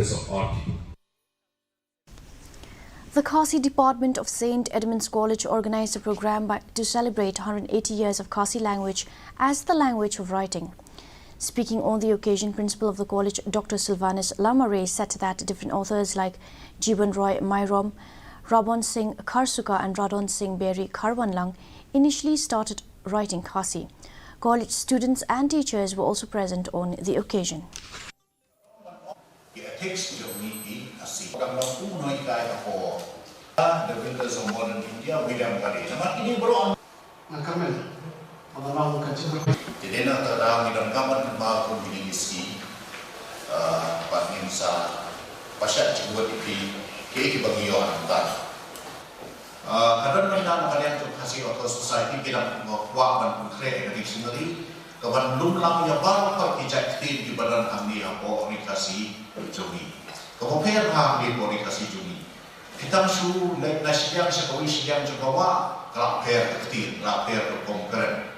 of our people. The Khasi Department of St. Edmund'S College organized a program to celebrate 180 years of Khasi language as the language of writing. Speaking on the occasion, Principal of the college, Dr. Sylvanus Lamare, said that different authors like Jiban Roy Mairom, Rabon Singh Kharsuka and Radon Singh Berry Karwanlang initially started writing Khasi. College students and teachers were also present on the occasion. The winters of modern India, William Kadi. Ini bro. Nakamel. Abang kacau. Jadi nak terang di dalam kamar rumah komunikasi, paling sa pasal cikgu itu ke bagi orang tak. Kadang kita kalian tu kasih auto society kita buat dan create dari sendiri. Kawan belum lama ya baru kau kijak di badan kami apa komunikasi juni. Kau per kami komunikasi juni. Kita su nasihat sekolah siang juga wa kelak per kecil, kelak per komperen.